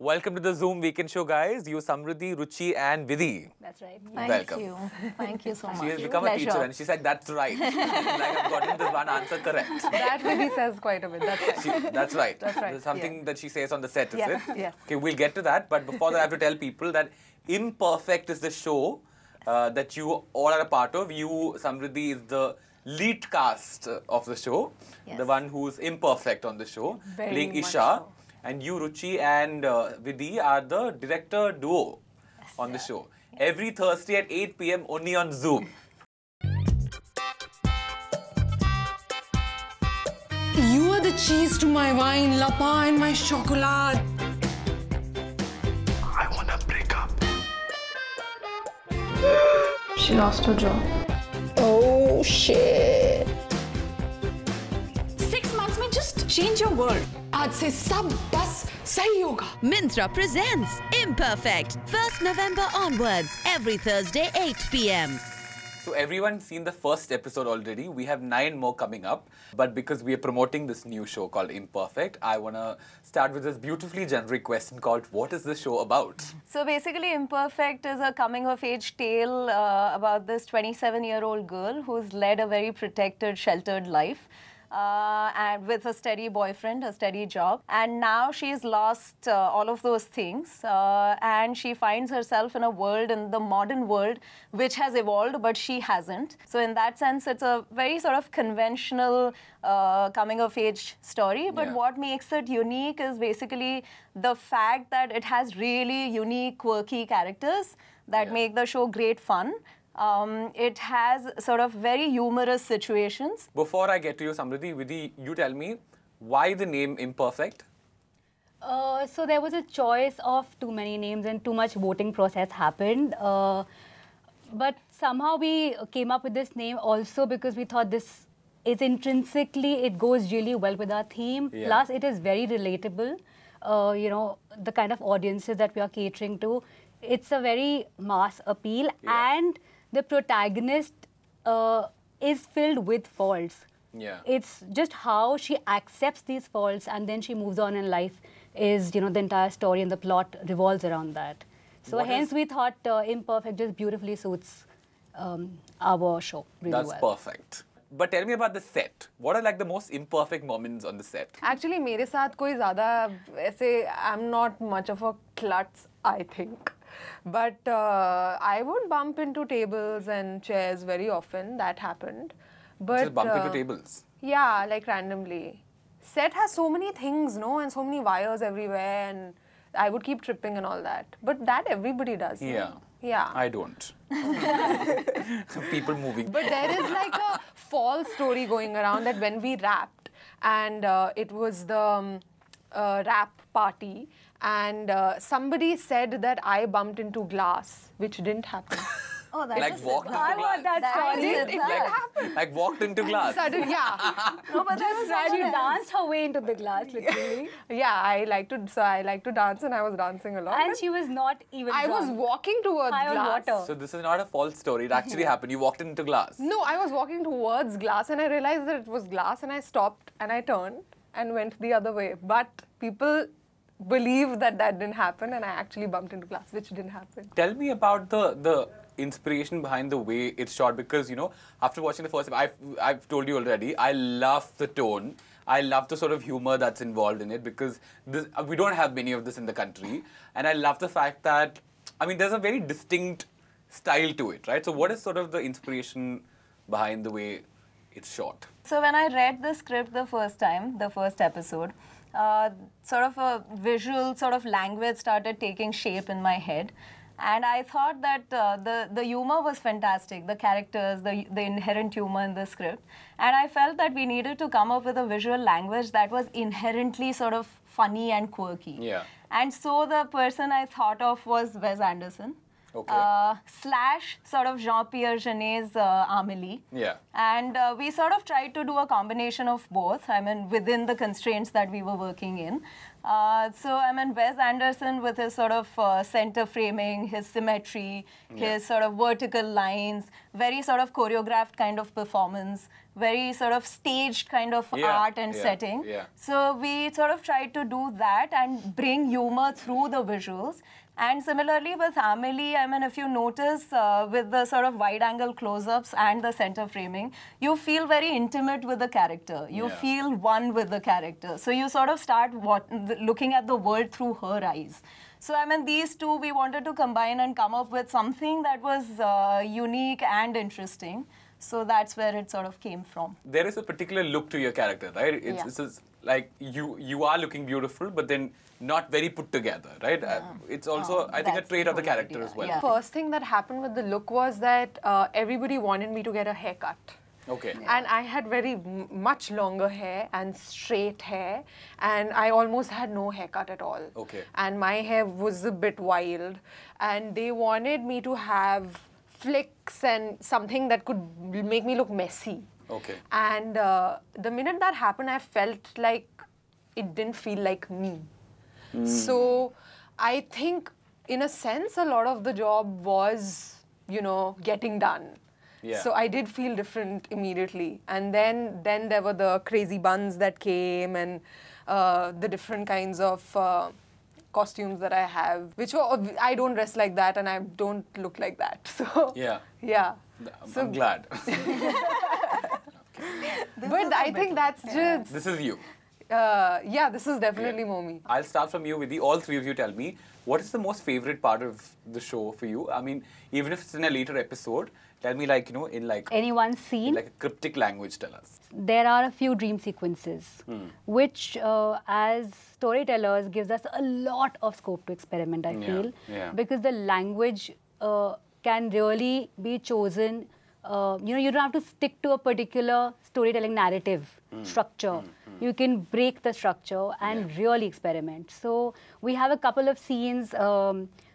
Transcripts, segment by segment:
Welcome to the Zoom Weekend Show, guys. You, Samriddhi, Ruchi, and Vidhi. That's right. Welcome. Thank you so much. She has become a teacher, and she said, "That's right." Like I've gotten this one answer correct. That Vidhi says quite a bit. That's right. That's right. That's right. There's something that she says on the set, is Yes, it? yes. Okay, we'll get to that. But before that, I have to tell people that Imperfect is the show that you all are a part of. You, Samriddhi, is the lead cast of the show, Yes. the one who's imperfect on the show, Very playing much Isha. so. And you, Ruchi, and Vidhi are the director duo on the show. Every Thursday at 8 p.m. only on Zoom. You are the cheese to my wine, Lapa, and my chocolate. I wanna break up. She lost her job. Oh, shit. 6 months में just change your world. आज से सब बस सही होगा. Myntra presents Imperfect, 1st November onwards, every Thursday 8 p.m. So everyone's seen the first episode already. We have 9 more coming up. But because we are promoting this new show called Imperfect, I want to start with this beautifully generic question called, what is this show about? So basically, Imperfect is a coming-of-age tale about this 27-year-old girl who's led a very protected, sheltered life. And with a steady boyfriend, a steady job. And now she's lost all of those things. And she finds herself in a world, in the modern world, which has evolved, but she hasn't. So in that sense, it's a very sort of conventional coming-of-age story. But Yeah. what makes it unique is basically the fact that it has really unique, quirky characters that Yeah. make the show great fun. It has sort of very humorous situations. Before I get to you, Samriddhi, Vidhi, you tell me, why the name Imperfect? So there was a choice of too many names and too much voting process happened. But somehow we came up with this name also because we thought this is intrinsically, it goes really well with our theme. Yeah. Plus, it is very relatable. You know, the kind of audiences that we are catering to. It's a very mass appeal, Yeah. and the protagonist is filled with faults. Yeah. It's just how she accepts these faults and then she moves on in life is, you know, the entire story and the plot revolves around that. So What hence is- we thought Imperfect just beautifully suits our show really That's well. perfect. But tell me about the set. What are like the most imperfect moments on the set? Actually, मेरे साथ कोई ज़्यादा ऐसे I'm not much of a klutz, I think. But I would bump into tables and chairs very often. That happened. But Just bump into tables. Yeah, like randomly. Set has so many things, no, and so many wires everywhere, and I would keep tripping and all that. But that everybody does. no? Yeah. Yeah. I don't. People moving. But there is like a false story going around that when we rapped, and it was the rap party, and somebody said that I bumped into glass, which didn't happen. Oh, that's Like walked into I want glass. that story. It didn't happen. Like walked into glass. Sudden, yeah. No, but that's And you danced her way into the glass, literally. Yeah, I like to dance, and I was dancing a lot. And but she was not even I was drunk. walking towards High on glass. water. So this is not a false story. It actually happened. You walked into glass. No, I was walking towards glass, and I realized that it was glass, and I stopped, and I turned and went the other way. But people believe that that didn't happen, and I actually bumped into glass, which didn't happen. Tell me about the inspiration behind the way it's shot, because you know, after watching the first episode, I've told you already, I love the tone. I love the sort of humor that's involved in it, because this, we don't have many of this in the country, and I love the fact that, I mean, there's a very distinct style to it, right? So what is sort of the inspiration behind the way it's shot? So when I read the script the first time, the first episode, sort of a visual sort of language started taking shape in my head. And I thought that the humor was fantastic, the characters, the inherent humor in the script. And I felt that we needed to come up with a visual language that was inherently sort of funny and quirky. Yeah. And so the person I thought of was Wes Anderson. Okay. Slash sort of Jean-Pierre Genet's Amélie. Yeah. And we sort of tried to do a combination of both, I mean, within the constraints that we were working in. So I mean, Wes Anderson with his sort of center framing, his symmetry, his sort of vertical lines, very sort of choreographed kind of performance, very sort of staged kind of art and setting. So we sort of tried to do that and bring humor through the visuals. And similarly with Amelie, I mean, if you notice with the sort of wide-angle close-ups and the center framing, you feel very intimate with the character. You feel one with the character. So you sort of start looking at the world through her eyes. So, I mean, these two we wanted to combine and come up with something that was unique and interesting. So that's where it sort of came from. There is a particular look to your character, right? It's like you are looking beautiful, but then not very put together, right? It's also, I think, a trait of the character as well. The first thing that happened with the look was that everybody wanted me to get a haircut. Okay. And I had very much longer hair and straight hair, and I almost had no haircut at all. Okay. And my hair was a bit wild, and they wanted me to have flicks and something that could make me look messy. Okay. And the minute that happened, I felt like it didn't feel like me. So I think, in a sense, a lot of the job was, you know, getting done. Yeah. So I did feel different immediately. And then there were the crazy buns that came and the different kinds of costumes that I have, which were, I don't dress like that and I don't look like that. So Yeah. yeah. I'm glad. But I think that's just, This is you. yeah, this is definitely Momi. I'll start from you, Vidhi. All three of you tell me, what is the most favorite part of the show for you? I mean, even if it's in a later episode, tell me, like, you know, in like Any one scene? in like a cryptic language, tell us. There are a few dream sequences, which as storytellers gives us a lot of scope to experiment, I feel. Because the language can really be chosen. You know, you don't have to stick to a particular storytelling narrative structure. You can break the structure and really experiment. So we have a couple of scenes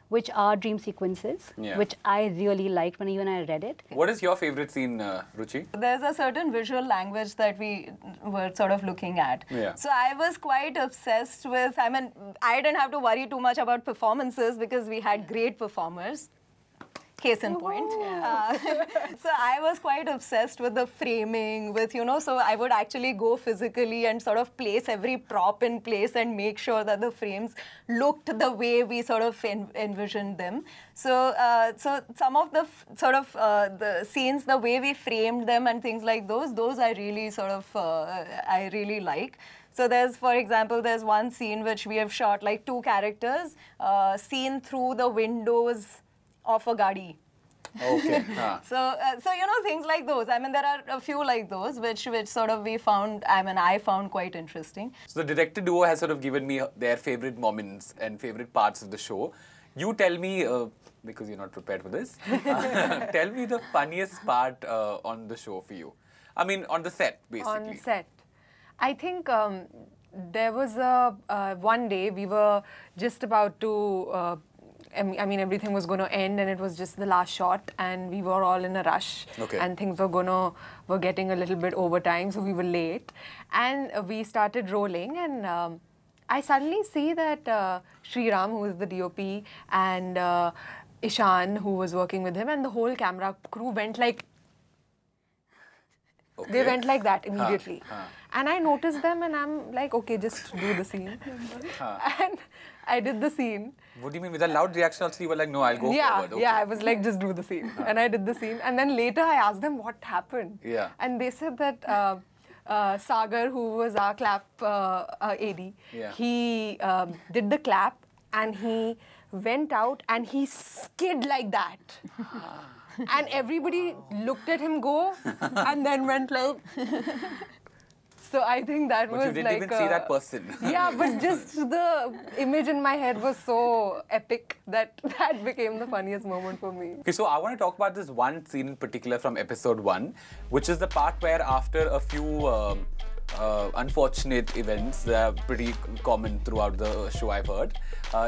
which are dream sequences, which I really liked when even I read it. What is your favorite scene, Ruchi? There's a certain visual language that we were sort of looking at. So I was quite obsessed with, I mean, I didn't have to worry too much about performances because we had great performers. Case in point. So I was quite obsessed with the framing, with, you know, so I would actually go physically and sort of place every prop in place and make sure that the frames looked the way we sort of envisioned them. So, so some of the the scenes, the way we framed them and things like those I really sort of, I really like. So there's, for example, there's one scene which we have shot like two characters seen through the windows of a gadi. Okay. So, so you know, things like those. I mean, there are a few like those which sort of we found, I mean, I found quite interesting. So the director duo has sort of given me their favorite moments and favorite parts of the show. You tell me, because you're not prepared for this, tell me the funniest part on the show for you. I mean, on the set, basically. On set. I think there was one day we were just about to I mean, everything was going to end and it was just the last shot and we were all in a rush and things were getting a little bit over time, so we were late. And we started rolling and I suddenly see that Sriram, who is the DOP, and Ishan, who was working with him, and the whole camera crew went like, they went like that immediately. And I noticed them and I'm like, okay, just do the scene. And I did the scene. What do you mean? With a loud reaction also you were like, no, I'll go forward. Okay. Yeah, I was like, just do the scene. And I did the scene. And then later I asked them what happened. Yeah. And they said that Sagar, who was our clap AD, he did the clap and he went out and he skid like that. And everybody looked at him go and then went like... So I think that was like... But you didn't even see that person. Yeah, but just the image in my head was so epic that that became the funniest moment for me. Okay, so I want to talk about this one scene in particular from episode 1, which is the part where after a few unfortunate events that are pretty common throughout the show, I've heard,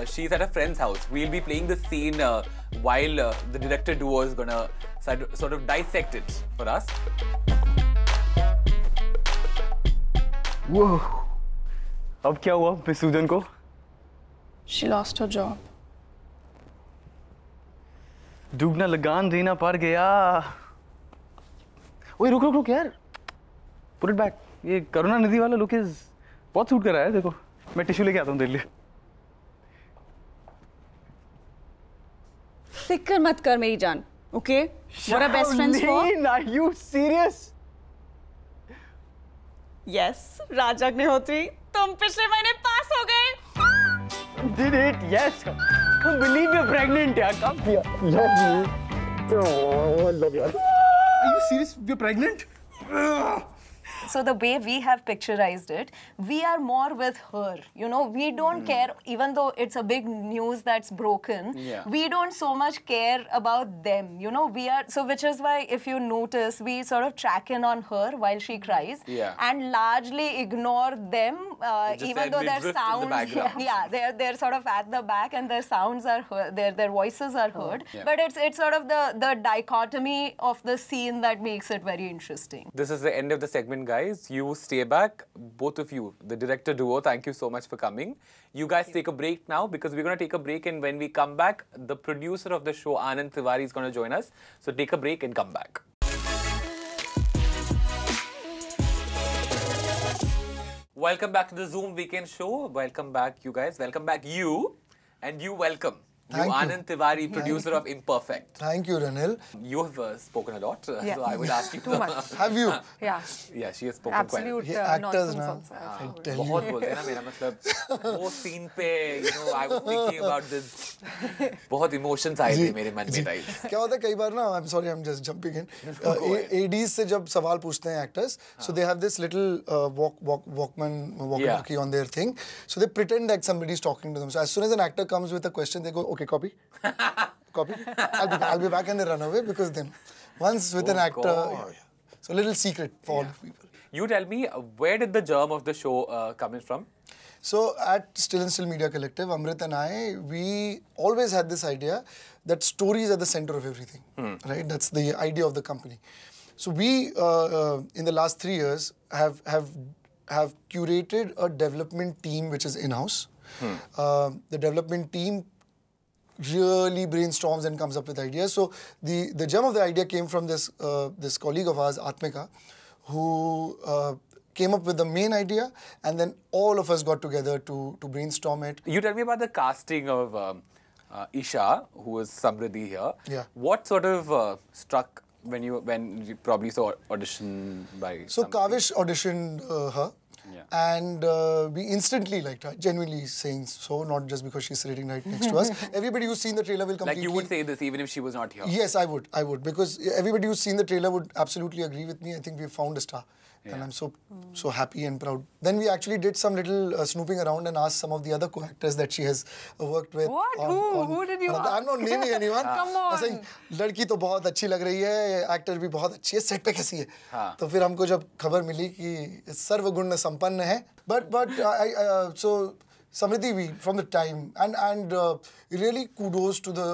she's at a friend's house. We'll be playing the scene while the director duo is going to sort of dissect it for us. Whoa. अब क्या हुआ miss सूजन को? She lost her job. दुगना लगान देना पड़ गया। ओए रुक रुक रुक यार, पुट इट बैक। ये करुणानिधि वाला लुक इज बहुत सूट कर रहा है। देखो मैं टिश्यू लेके आता हूँ तेरे लिए। फिक्र मत कर मेरी जान, okay? What are best friends for? Are you serious? Yes, राज अग्निहोत्री, तुम पिछले महीने पास हो गए। Did it? Yes. Can't believe you're pregnant, yaar. Come here. Love you. Oh, love you. Are you serious? You're pregnant? So the way we have picturized it, we are more with her. You know, we don't care, even though it's a big news that's broken. Yeah. We don't so much care about them. You know, we are so, which is why if you notice, we sort of track in on her while she cries, and largely ignore them, even though their sounds, they're sort of at the back and their sounds are heard, their voices are heard. But it's sort of the dichotomy of the scene that makes it very interesting. This is the end of the segment, guys. You stay back, both of you, the director duo, thank you so much for coming. You guys take a break now because we're going to take a break, and when we come back, the producer of the show, Anand Tiwari, is going to join us. So take a break and come back. Welcome back to the Zoom Weekend Show. Welcome back, you guys. Welcome back, you. And you welcome. Thank you. Anand Tiwari, producer of Imperfect. Thank you, Ranil. You have spoken a lot, so I will ask you. Too much. Have you? Yeah. Yeah, she has spoken Absolute ये actors nonsense ना, also. I tell you. बहुत बोलते हैं ना मेरा मतलब वो scene पे you know I was thinking about this बहुत emotions आए थे मेरे मन में टाइप क्या होता है कई बार ना I'm sorry I'm just jumping in ADs से जब सवाल पूछते हैं actors so they have this little walkie-talkie on their thing so they pretend like somebody is talking to them so as soon as an actor comes with a question they go okay copy I'll be back and they run away because then once with an actor so little secret for all the people. You tell me where did the germ of the show come in from? So at Still and Still Media Collective, Amrit and I, we always had this idea that story is at the center of everything, right? That's the idea of the company. So we, in the last 3 years, have curated a development team which is in-house. The development team really brainstorms and comes up with ideas. So the gem of the idea came from this this colleague of ours, Atmika, who came up with the main idea, and then all of us got together to brainstorm it. You tell me about the casting of Isha, who was Samriddhi here. Yeah. What sort of struck when you probably saw audition by? So Kavish auditioned her. Yeah. And we instantly liked her, genuinely saying so, not just because she's sitting right next to us. Everybody who's seen the trailer will completely... Like you would say this even if she was not here? Yes, I would, because everybody who's seen the trailer would absolutely agree with me. I think we've found a star. Yeah. And I'm so happy and proud. Then we actually did some little snooping around and asked some of the other co-actors that she has worked with. What? Who did you ask? I'm not naming anyone. Come on. I'm saying, लड़की तो बहुत अच्छी लग रही है, actor भी बहुत अच्छी है, सेट पे कैसी है? तो फिर हमको जब खबर मिली कि सर्वगुण संपन्न है, but so Samriddhi, we from the time and really kudos to the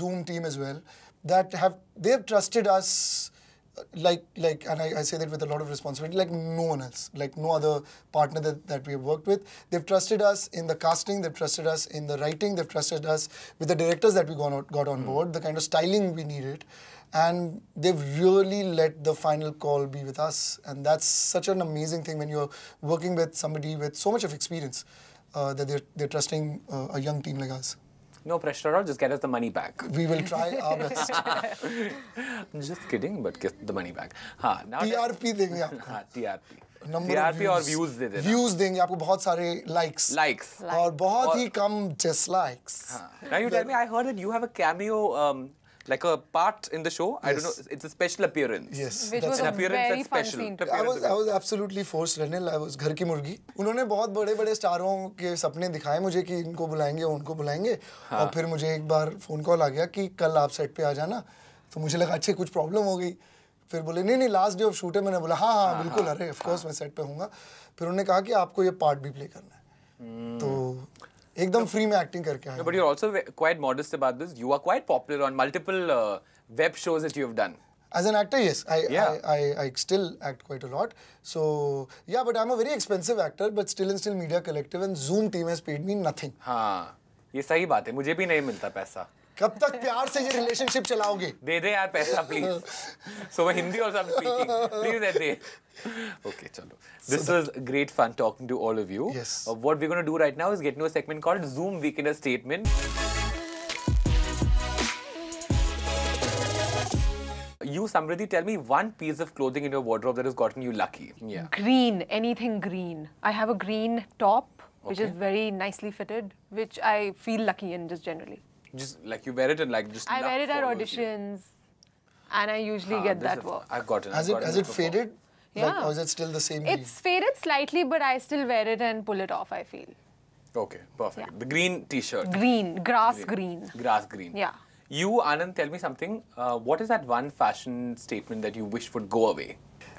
Zoom team as well that they have trusted us. Like, and I say that with a lot of responsibility, like no one else, like no other partner that we have worked with. They've trusted us in the casting, they've trusted us in the writing, they've trusted us with the directors that we got on board, the kind of styling we needed. And they've really let the final call be with us. And that's such an amazing thing when you're working with somebody with so much of experience that they're trusting a young team like us. No pressure at all, just get us the money back. We will try our best. Just kidding, but get the money back. Now TRP देंगे आपको. TRP. Number TRP और views दे देना. Views देंगे आपको बहुत सारे likes. और बहुत ही कम dislikes. Now you tell me, I heard that you have a cameo, like a part in the show. I don't know, it's a special appearance. Yes. Which was an a appearance very that's fun special. scene. I was absolutely forced, Ranil. I was घर की मुर्गी. उन्होंने बहुत बड़े-बड़े स्टारों के सपने दिखाए मुझे कि इनको बुलाएंगे, उनको बुलाएंगे. और फिर मुझे एक बार फोन कॉल आ गया कि कल आप सेट पे आ जाना. तो मुझे लगा अच्छे कुछ प्रॉब्लम हो गई. फिर बोले नहीं लास्ट डे ऑफ शूट है. मैंने बोला हाँ बिल्कुल अरे ऑफ कोर्स मैं सेट पे हूँगा. फिर उन्होंने कहा कि आपको ये पार्ट भी प्ले करना है. तो एकदम फ्री में एक्टिंग करके आया. But you're also quite modest about this. You are quite popular on multiple web shows that you have done. As an actor, yes. I still act quite a lot. So, yeah, but I'm a very expensive actor, but still and still Media Collective and Zoom team has paid me nothing. हाँ, ये सही बात है. मुझे भी नहीं मिलता पैसा. कब तक प्यार से ये रिलेशनशिप चलाओगे? दे दे यार पैसा please. So मैं Hindi also I'm speaking. Please they they. Okay, chalo. This was great fun talking to all of you. Yes. What we're going to do right now is get into a segment called Zoom Weekender Statement. You, Samriddhi, tell me one piece of clothing in your wardrobe that has gotten you lucky. Yeah. Green, anything green. I have a green top, which is very nicely fitted, which I feel lucky in just generally. Just like you wear it and like just. I wear it at follows you. auditions, and I usually get that work. I've gotten. Has it faded? Yeah. Like, or is it still the same? It's faded slightly, but I still wear it and pull it off, I feel. Okay, perfect. Yeah. The green T-shirt. Green, grass green. Grass green. Yeah. You, Anand, tell me something. What is that one fashion statement that you wish would go away?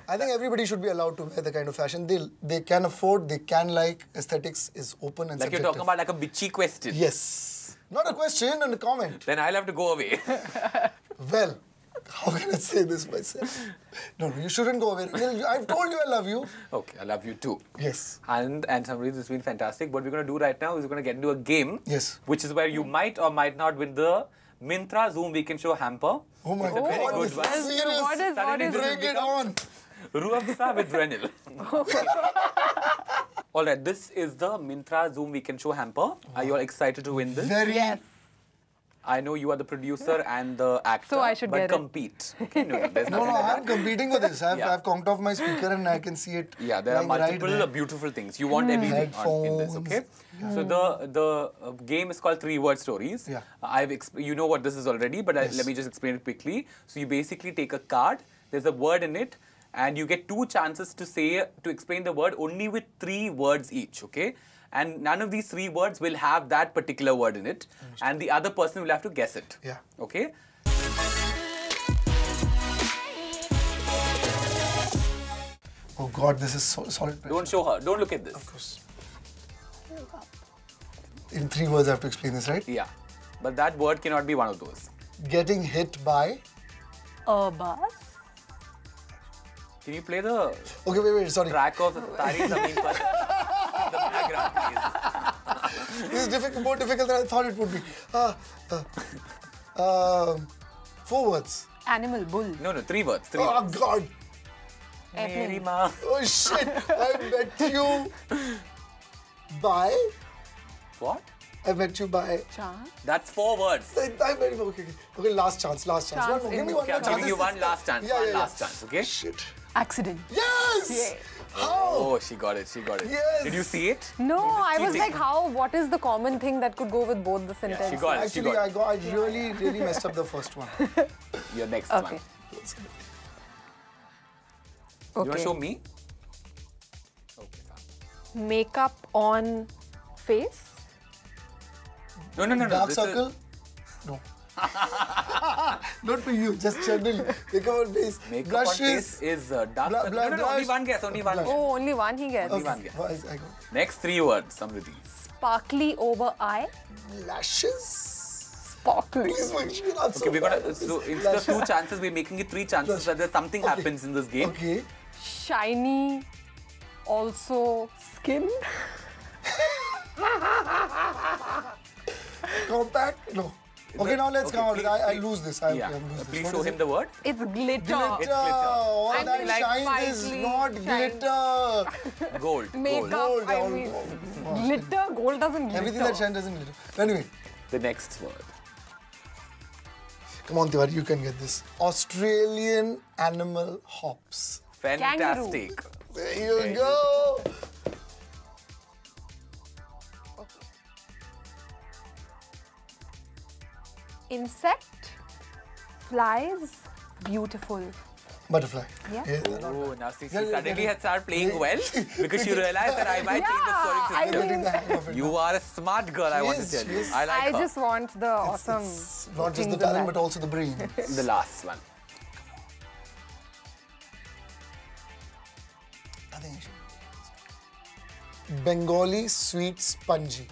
I think everybody should be allowed to wear the kind of fashion they can afford, they can like. Aesthetics is open and Like subjective. you're talking about like a bitchy question. Yes. Not a question and a comment. Then I'll have to go away. Well, how can I say this myself? No, you shouldn't go away. I've told you I love you. Okay, I love you too. Yes. And Samriddhi, this has been fantastic. What we're going to do right now is we're going to get into a game. Yes. Which is where you might or might not win the Myntra Zoom Weekend Show hamper. Oh my It's a very God, good this one. is serious. What is Suddenly this has Bring it become on. Ruafza with Renil. Alright, this is the Myntra Zoom Weekend Show hamper. Are you all excited to win this? Very. Yes. I know you are the producer and the actor. So I should but get it. compete. Okay, no, there's No, nothing like I'm that. competing with this. I've, Yeah. I've conked off my speaker and I can see it. Yeah, there are lying right multiple there. beautiful things. You want everything in this, Headphones. okay? So the game is called 3-word stories. Yeah. You know what this is already, but let me just explain it quickly. So you basically take a card. There's a word in it, and you get 2 chances to explain the word only with 3 words each, okay? And none of these 3 words will have that particular word in it, and the other person will have to guess it. Yeah. Okay. Oh God, this is solid pressure. Don't show her. Don't look at this. Of course. In 3 words, I have to explain this, right? Yeah. But that word cannot be one of those. Getting hit by. A bus? Can you play the Okay, wait, sorry. track of Tari Zameen Par in the background, please? This is more difficult than I thought it would be. 4 words. Animal, bull. No, 3 words. 3 Oh words. God. Meri maa. Oh shit. I met you by. What? I met you by. That's 4 words. I met you. Okay, last chance. One more. Give me one Okay, more I'm chance. giving you one last chance. Yeah, one yeah, last yeah. chance, okay? Shit. Accident. Yes! How? Oh, she got it. Yes. Did you see it? No, I was cheating. like, what is the common thing that could go with both the sentences? she got it. Actually, I really messed up the first one. Your next Okay. one. You want to show me? Okay, fine. Makeup on face. No. Dark this circle? No. Not for you, just generally. Makeup on face. Makeup Blushes. on face is dark circle. No, only blush. one guess. Only one guess. Oh, only one he gets. Only one guess. I got Next 3 words, Samriddhi. Sparkly over eye. lashes. Sparkly. Please make sure I'm Okay, we're gonna. So instead of 2 chances, we're making it 3 chances so that something Okay. happens in this game. Okay. Shiny. Also skin. Compact? No. Okay, now let's come out. I lose this. I Yeah. lose this. Please What show is him it? the word. It's glitter. Glitter. glitter. All I that mean, like, shines is slightly not shine. glitter. Gold. Makeup. Gold, I gold, mean, gold. glitter. Gold doesn't glitter. Everything that shines doesn't glitter. Anyway, The next word. come on, Tiwari, you can get this. Australian animal hops. Fantastic. There you go. Insect. Flies. Beautiful. Butterfly. Yeah. Oh, now see, Yeah, yeah, suddenly yeah. had started playing well because she realized that I might change the scoring I system. Getting the hang of it. You are a smart girl, I want to Yes, tell you. yes. I like I her. just want the awesome. It's not just the things in talent, that. but also the brain. The last one. I think I should. Bengali sweet spongy.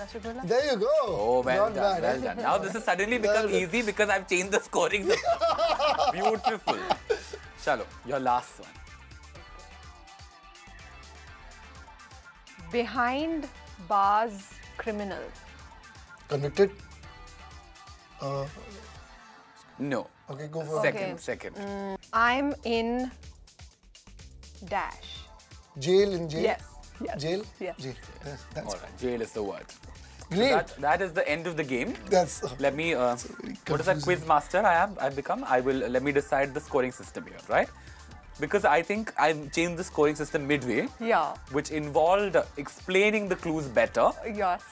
Rasgulla. There you go. Oh, well Not done, bad, well eh? done. Now this has suddenly become easy because I've changed the scoring system. Beautiful. Chalo, your last one. Behind bars criminal. Convicted? No. Okay, go for Second, second. I'm in dash. Jail in jail? Yes. Yes. Jail? Yes. Jail. Yes, that's All right, jail is the word. great. That is the end of the game. That's Let me. What is that quiz master I've become? Let me decide the scoring system here, right? Because I think I've changed the scoring system midway, Yeah. which involved explaining the clues better. Yes.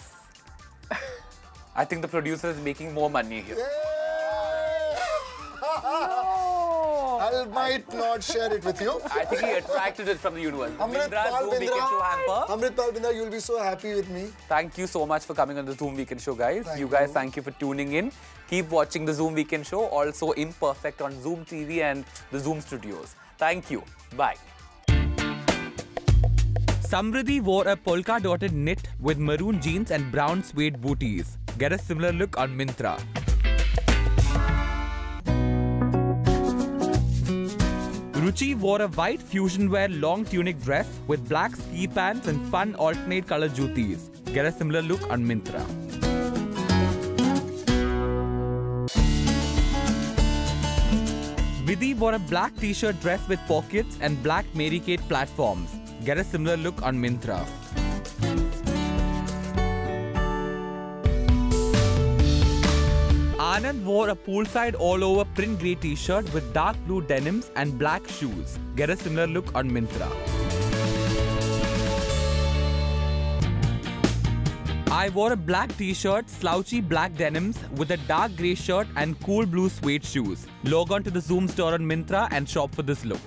I think the producer is making more money here. I might not share it with you. I think he attracted it from the universe. Mindra's Zoom Weekend Show hamper. Amritpal Bindra, you'll be so happy with me. Thank you so much for coming on the Zoom Weekend Show, guys. Thank You guys, you. thank you for tuning in. Keep watching the Zoom Weekend Show, also Imperfect on Zoom TV and the Zoom Studios. Thank you. Bye. Samriddhi wore a polka-dotted knit with maroon jeans and brown suede booties. Get a similar look on Myntra. Ruchi wore a white fusion wear long tunic dress with black ski pants and fun alternate color jutis. Get a similar look on Myntra. Vidhi wore a black t-shirt dress with pockets and black Mary Kate platforms. Get a similar look on Myntra. Anand wore a poolside all-over print grey t-shirt with dark blue denims and black shoes. Get a similar look on Myntra. I wore a black t-shirt, slouchy black denims with a dark grey shirt and cool blue suede shoes. Log on to the Zoom store on Myntra and shop for this look.